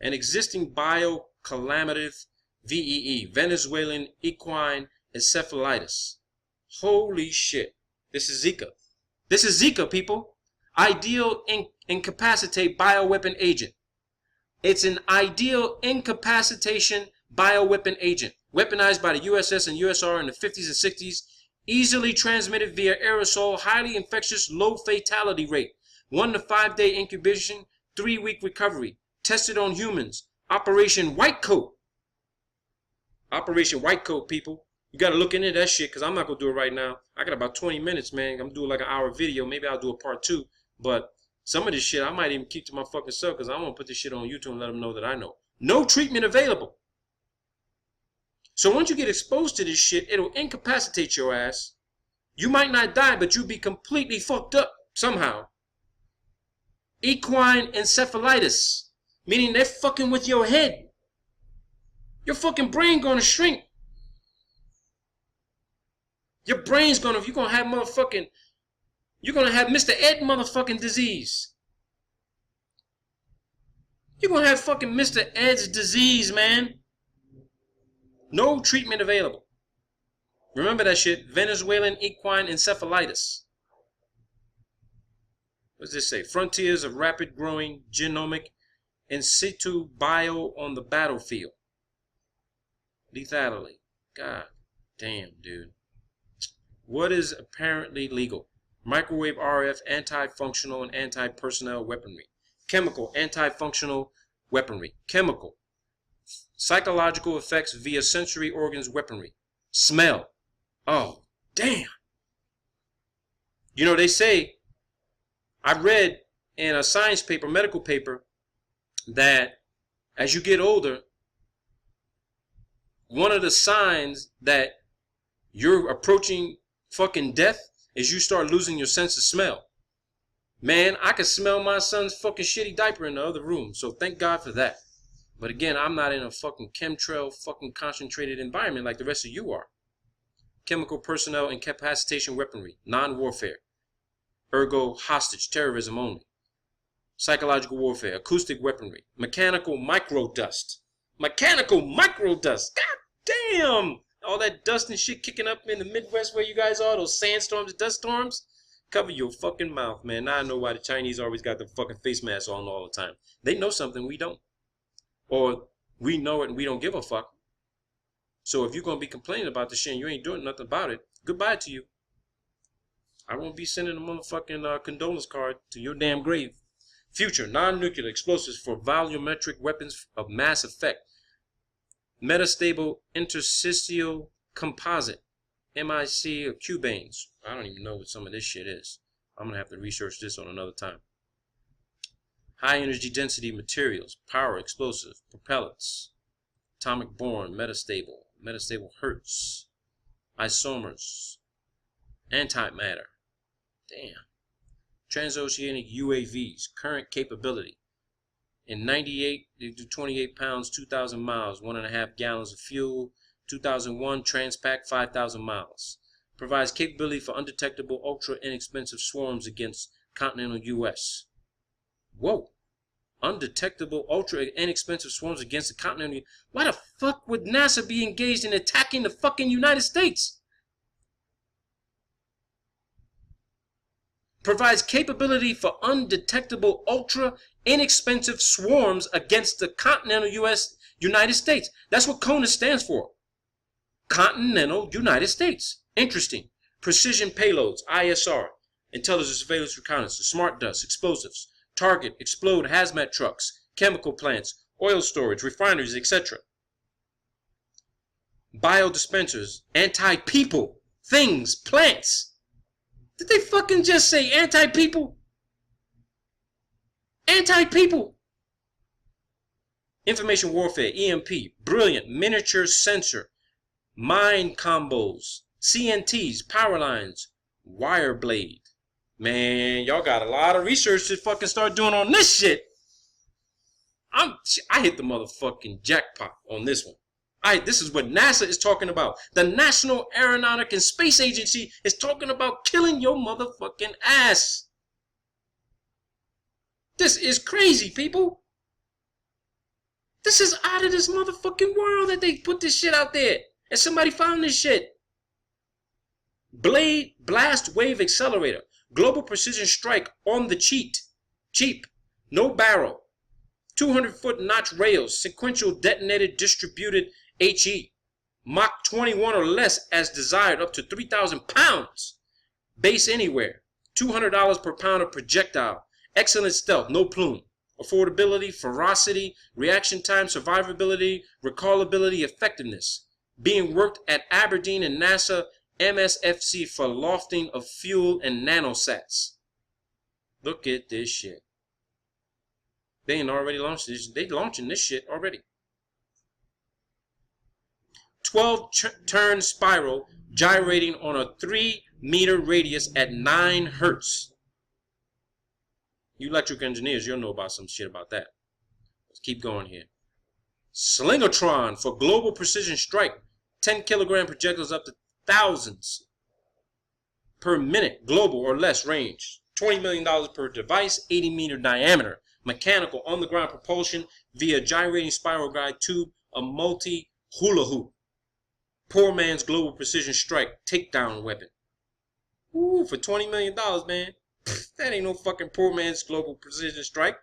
An existing biocalaminative VEE, Venezuelan equine encephalitis. Holy shit. This is Zika. This is Zika, people. Ideal incapacitate bioweapon agent. It's an ideal incapacitation bioweapon agent, weaponized by the USS and USR in the 50s and 60s, easily transmitted via aerosol, highly infectious, low fatality rate, 1 to 5 day incubation, 3-week recovery, tested on humans, Operation White Coat. Operation White Coat, people. You got to look into that shit, because I'm not going to do it right now. I got about 20 minutes, man. I'm doing like an hour video. Maybe I'll do a part 2. But some of this shit I might even keep to my fucking self, because I want to put this shit on YouTube and let them know that I know. No treatment available. So once you get exposed to this shit, it'll incapacitate your ass. You might not die, but you'll be completely fucked up somehow. Equine encephalitis, meaning they're fucking with your head. Your fucking brain gonna shrink. Your brain's gonna, you're gonna have motherfucking, you're gonna have Mr. Ed motherfucking disease. You're gonna have fucking Mr. Ed's disease, man. No treatment available. Remember that shit. Venezuelan equine encephalitis. What does this say? Frontiers of rapid growing genomic in situ bio on the battlefield. Lethality. God damn, dude. What is apparently legal? Microwave RF anti-functional and anti-personnel weaponry. Chemical anti-functional weaponry. Chemical. Psychological effects via sensory organs weaponry. Smell. Oh, damn. You know, they say, I read in a science paper, medical paper, that as you get older, one of the signs that you're approaching fucking death is you start losing your sense of smell. Man, I could smell my son's fucking shitty diaper in the other room, so thank God for that. But again, I'm not in a fucking chemtrail fucking concentrated environment like the rest of you are. Chemical personnel incapacitation weaponry, non-warfare. Ergo hostage, terrorism only. Psychological warfare, acoustic weaponry, mechanical microdust. Mechanical microdust. God damn! All that dust and shit kicking up in the Midwest where you guys are, those sandstorms, dust storms. Cover your fucking mouth, man. Now I know why the Chinese always got the fucking face masks on all the time. They know something we don't. Or we know it and we don't give a fuck. So if you're going to be complaining about this shit and you ain't doing nothing about it, goodbye to you. I won't be sending a motherfucking condolence card to your damn grave. Future, non-nuclear explosives for volumetric weapons of mass effect. Metastable interstitial composite. MIC or cubanes. I don't even know what some of this shit is. I'm going to have to research this on another time. High energy density materials. Power explosive. Propellants. Atomic boron. Metastable. Metastable hertz. Isomers. Antimatter. Damn. Transoceanic UAVs. Current capability. In 98, they do 28 pounds, 2,000 miles, 1.5 gallons of fuel. 2001, Transpac, 5,000 miles. Provides capability for undetectable, ultra inexpensive swarms against continental U.S. Whoa. undetectable, ultra inexpensive swarms against the continental. Why the fuck would NASA be engaged in attacking the fucking United States? Provides capability for undetectable, ultra inexpensive swarms against the continental United States. That's what CONUS stands for. Continental United States. Interesting. Precision payloads, ISR, intelligence, surveillance, reconnaissance, smart dust, explosives, target, explode, hazmat trucks, chemical plants, oil storage, refineries, etc. Biodispensers, anti-people, things, plants. Did they fucking just say anti-people? Anti-people. Information warfare, EMP, brilliant miniature sensor, mind combos, CNTs, power lines, wire blade. Man, y'all got a lot of research to fucking start doing on this shit. I hit the motherfucking jackpot on this one. This is what NASA is talking about. The National Aeronautic and Space Agency is talking about killing your motherfucking ass. This is crazy, people. This is out of this motherfucking world that they put this shit out there. And somebody found this shit. Blast Wave Accelerator. Global Precision Strike on the cheap. No barrel. 200-foot notch rails. Sequential detonated distributed HE. Mach 21 or less as desired, up to 3,000 pounds. Base anywhere. $200 per pound of projectile. Excellent stealth, no plume. Affordability, ferocity, reaction time, survivability, recallability, effectiveness. Being worked at Aberdeen and NASA MSFC for lofting of fuel and nanosats. Look at this shit. They ain't already launched this. They launching this shit already. 12-turn spiral gyrating on a 3-meter radius at 9 hertz. You electrical engineers, you'll know about some shit about that. Let's keep going here. Slingertron for global precision strike. 10-kilogram projectiles up to thousands per minute, global or less range. $20 million per device, 80-meter diameter. Mechanical on-the-ground propulsion via gyrating spiral guide tube, a multi-hula hoop. Poor man's global precision strike takedown weapon. Ooh, for $20 million, man. That ain't no fucking poor man's global precision strike.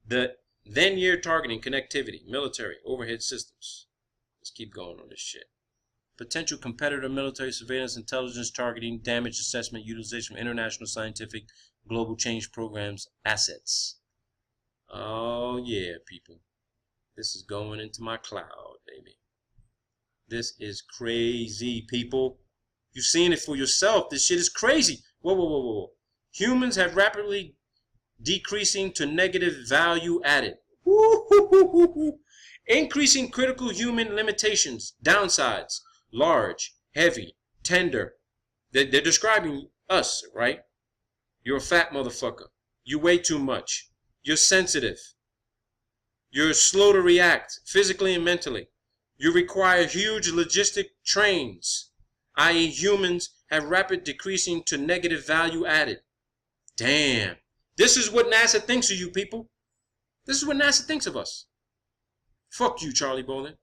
The then-year targeting, connectivity, military, overhead systems. Let's keep going on this shit. Potential competitor, military surveillance, intelligence, targeting, damage assessment, utilization of international scientific, global change programs, assets. Oh yeah, people. This is going into my cloud, baby. This is crazy, people. You've seen it for yourself. This shit is crazy. Whoa. Humans have rapidly decreasing to negative value added. Increasing critical human limitations, downsides, large, heavy, tender. They're describing us, right? You're a fat motherfucker. You weigh too much. You're sensitive. You're slow to react, physically and mentally. You require huge logistic trains, i.e. humans have rapid decreasing to negative value added. Damn. This is what NASA thinks of you people. This is what NASA thinks of us. Fuck you, Charlie Bolin.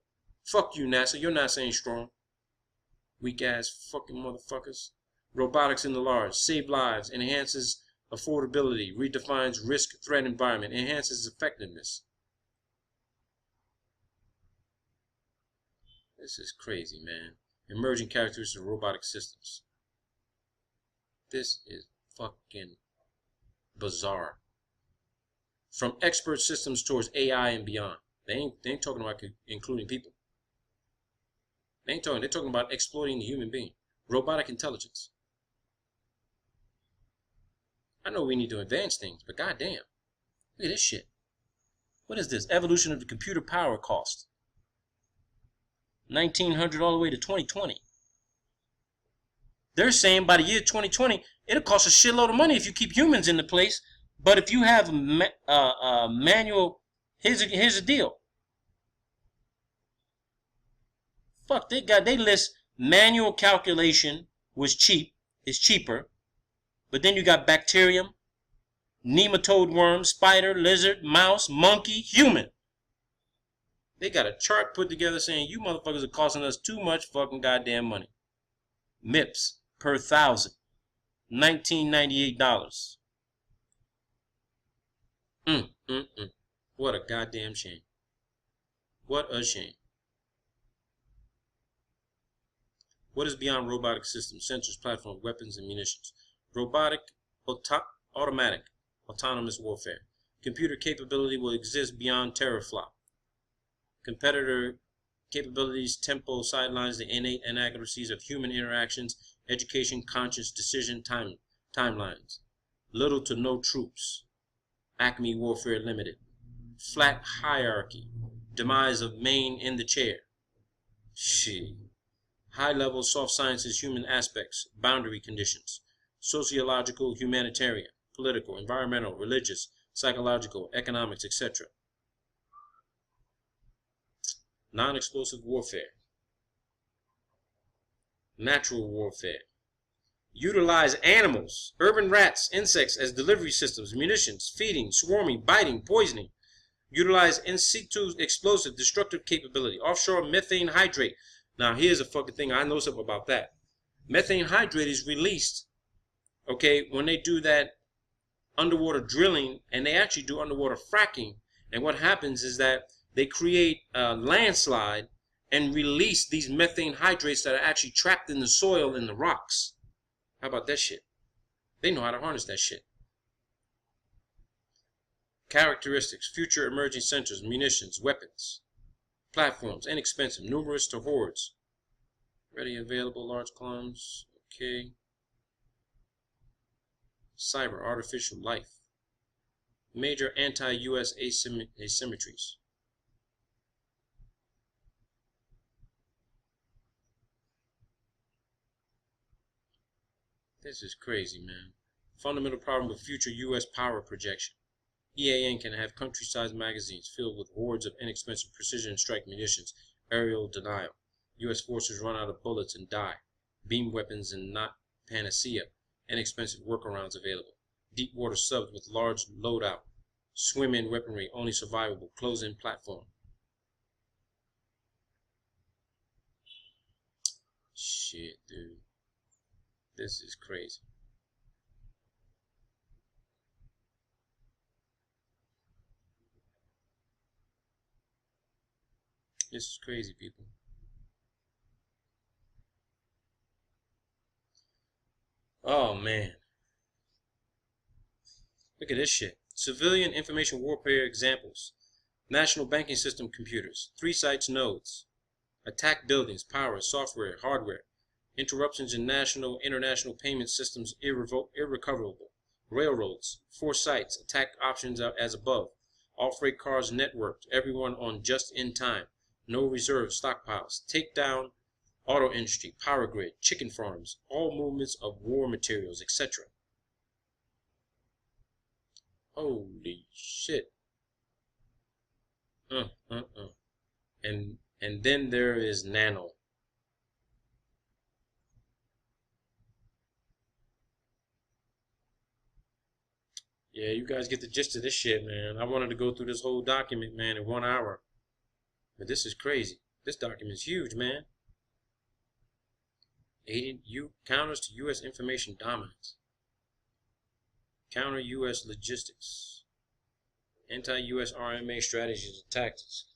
Fuck you, NASA. Your NASA ain't strong. Weak ass fucking motherfuckers. Robotics in the large. Save lives. Enhances affordability. Redefines risk threat environment. Enhances effectiveness. This is crazy, man. Emerging characteristics of robotic systems. This is fucking bizarre. From expert systems towards AI and beyond. They ain't talking about including people. They're talking about exploiting the human being. Robotic intelligence. I know we need to advance things, but goddamn. Look at this shit. What is this? Evolution of the computer power cost. 1900 all the way to 2020. They're saying by the year 2020, it'll cost a shitload of money if you keep humans in the place. But if you have a manual, here's a deal. Fuck, they list manual calculation is cheaper. But then you got bacterium, nematode worm, spider, lizard, mouse, monkey, human. They got a chart put together saying you motherfuckers are costing us too much fucking goddamn money. MIPS per 1,000, $1998. What a goddamn shame. What a shame. What is beyond robotic systems, sensors, platforms, weapons, and munitions? Robotic, automatic, autonomous warfare. Computer capability will exist beyond teraflop. Competitor capabilities, tempo, sidelines, the innate inaccuracies of human interactions, education, conscious decision, timelines. Little to no troops. Acme Warfare Limited. Flat hierarchy. Demise of main in the chair. Shit. High level soft sciences, human aspects, boundary conditions. Sociological, humanitarian, political, environmental, religious, psychological, economics, etc. Non-explosive warfare. Natural warfare. Utilize animals, urban rats, insects as delivery systems, munitions, feeding, swarming, biting, poisoning. Utilize in situ explosive destructive capability. Offshore methane hydrate. Now here's a fucking thing. I know something about that. Methane hydrate is released, okay, when they do that underwater drilling, and they actually do underwater fracking. And what happens is that they create a landslide and release these methane hydrates that are actually trapped in the soil and the rocks. How about that shit? They know how to harness that shit. Characteristics, future emerging sensors, munitions, weapons, platforms, inexpensive, numerous to hordes. Ready, available, large columns, okay. Cyber, artificial life. Major anti-US asymmetries. This is crazy, man. Fundamental problem with future U.S. power projection. EAN can have country-sized magazines filled with hordes of inexpensive precision strike munitions. Aerial denial. U.S. forces run out of bullets and die. Beam weapons and not panacea. Inexpensive workarounds available. Deep water subs with large loadout. Swim-in weaponry only survivable. Close-in platform. Shit, dude. This is crazy. This is crazy, people. Oh, man. Look at this shit. Civilian information warfare examples. National banking system computers. 3 sites nodes. Attack buildings, power, software, hardware. Interruptions in national, international payment systems irrecoverable. Railroads, 4 sites, attack options as above. All freight cars networked, everyone on just in time. No reserve stockpiles. Take down auto industry, power grid, chicken farms, all movements of war materials, etc. Holy shit. And then there is nano. Yeah, you guys get the gist of this shit, man. I wanted to go through this whole document, man, in 1 hour. But this is crazy. This document is huge, man. Counters to U.S. information dominance. Counter U.S. logistics. Anti-U.S. RMA strategies and tactics.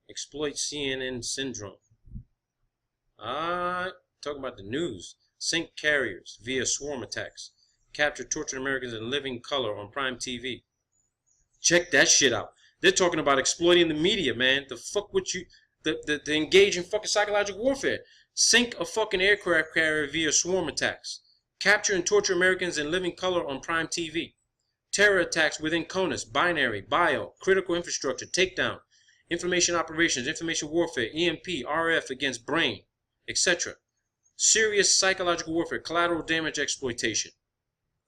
Exploit CNN syndrome. Talking about the news. Sink carriers via swarm attacks. Capture tortured Americans in living color on Prime TV. Check that shit out. They're talking about exploiting the media, man. The fuck with you, the engage in fucking psychological warfare. Sink a fucking aircraft carrier via swarm attacks. Capture and torture Americans in living color on Prime TV. Terror attacks within CONUS, binary, bio, critical infrastructure, takedown, information operations, information warfare, EMP, RF against brain, etc. Serious psychological warfare, collateral damage exploitation.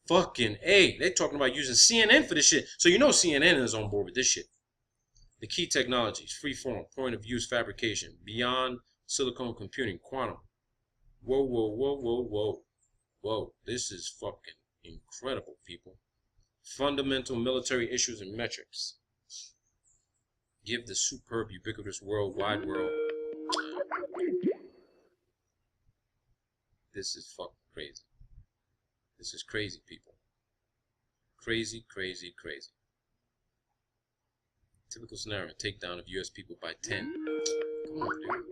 Fucking A. They're talking about using CNN for this shit. So you know CNN is on board with this shit. The key technologies, freeform, point of use fabrication, beyond silicon computing, quantum. Whoa. Whoa. This is fucking incredible, people. fundamental military issues and metrics. Give the superb, ubiquitous worldwide world. This is fucking crazy. This is crazy, people. Crazy, crazy, crazy. Typical scenario, takedown of U.S. people by 10. Come on, dude.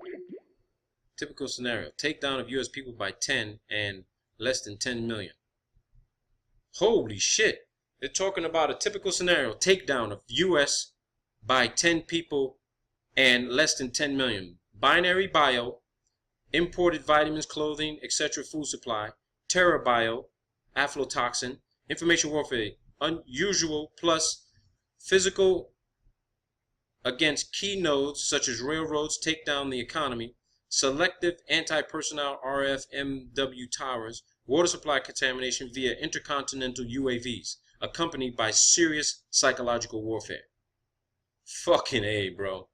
Typical scenario, takedown of U.S. people by 10 and less than 10 million. Holy shit. They're talking about a typical scenario, takedown of U.S. by 10 people and less than 10 million. Binary bio, imported vitamins, clothing, etc. food supply, terror bio, aflatoxin, information warfare, unusual plus physical against key nodes such as railroads, take down the economy, selective anti-personnel RFMW towers, water supply contamination via intercontinental UAVs, accompanied by serious psychological warfare. Fucking A, bro.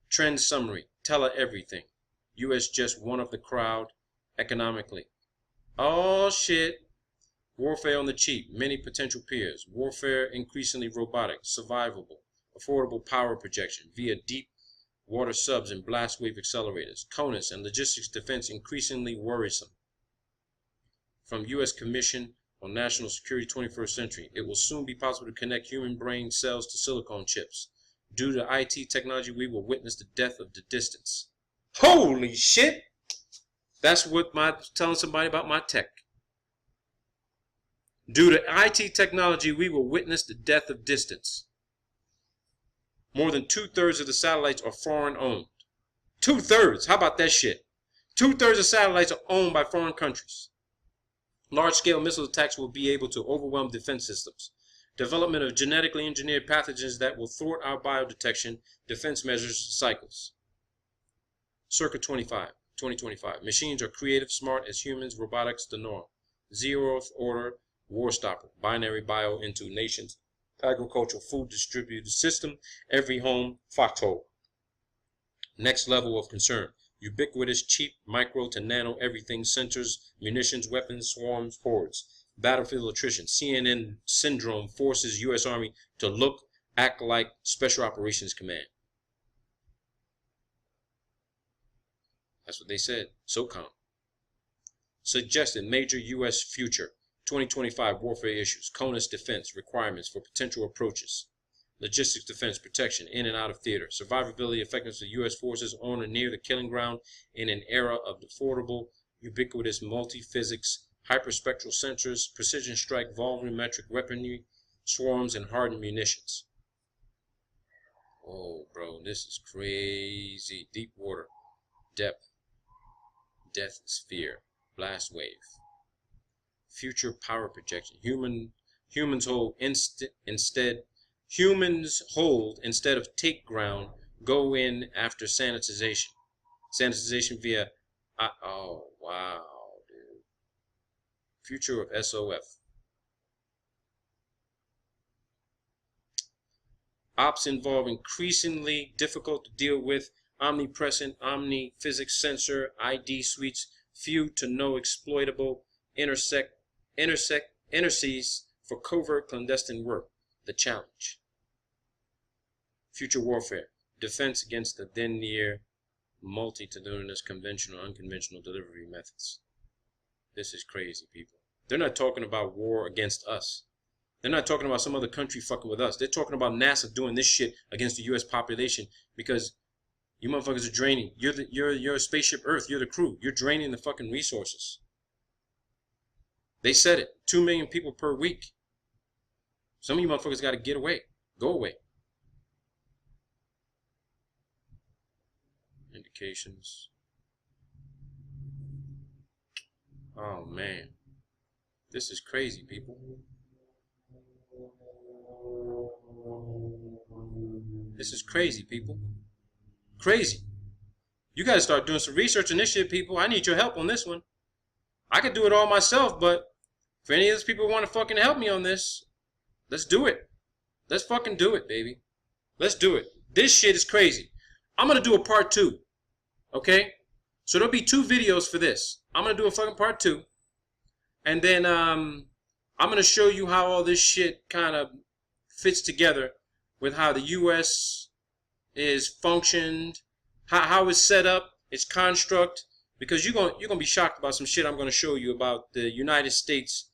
Trend summary, tell her everything. U.S. just one of the crowd economically. Oh shit. Warfare on the cheap, many potential peers. Warfare increasingly robotic, survivable, affordable power projection via deep water subs and blast wave accelerators. CONUS and logistics defense increasingly worrisome. From U.S. Commission on National Security 21st Century, it will soon be possible to connect human brain cells to silicone chips. Due to IT technology, we will witness the death of the distance. Holy shit! That's what telling somebody about my tech. Due to IT technology, we will witness the death of distance. More than 2/3 of the satellites are foreign owned. 2/3! How about that shit? 2/3 of satellites are owned by foreign countries. Large-scale missile attacks will be able to overwhelm defense systems. Development of genetically engineered pathogens that will thwart our biodetection defense measures cycles. Circa 2025. Machines are creative, smart as humans, robotics the norm. Zeroth order war stopper. Binary bio into nations. Agricultural food distributed system. Every home foxhole. Next level of concern. Ubiquitous, cheap, micro to nano everything sensors, munitions, weapons, swarms, hordes. Battlefield attrition. CNN syndrome forces U.S. Army to look, act like Special Operations Command. That's what they said. SOCOM. Suggested major U.S. future 2025 warfare issues. CONUS defense requirements for potential approaches. Logistics defense protection in and out of theater. Survivability effectiveness of U.S. forces on or near the killing ground in an era of affordable, ubiquitous multi-physics, hyperspectral sensors, precision strike, volumetric weaponry, swarms, and hardened munitions. Oh, bro, this is crazy. Deep water. Depth. Death is fear. Blast wave. Future power projection. Humans hold instead of take ground. Go in after sanitization. Sanitization via. Oh wow, dude. Future of SOF. Ops involve increasingly difficult to deal with. Omnipresent, omni-physics sensor, ID suites, few to no exploitable, intersees for covert clandestine work. The challenge. Future warfare. Defense against the then near multitudinous conventional, unconventional delivery methods. This is crazy, people. They're not talking about war against us. They're not talking about some other country fucking with us. They're talking about NASA doing this shit against the U.S. population because you motherfuckers are draining. You're Spaceship Earth. You're the crew. You're draining the fucking resources. They said it. 2 million people per week. Some of you motherfuckers got to get away. Go away. Indications. Oh, man. This is crazy, people. This is crazy, people. Crazy. You got to start doing some research on this shit, people. I need your help on this one. I could do it all myself, but if any of those people want to fucking help me on this, let's do it. Let's fucking do it, baby. Let's do it. This shit is crazy. I'm going to do a part 2. Okay? So there'll be 2 videos for this. I'm going to do a fucking part 2. And then I'm going to show you how all this shit kind of fits together with how the U.S. is functioned, how it's set up, its construct, because you're gonna be shocked about some shit I'm gonna show you about the United States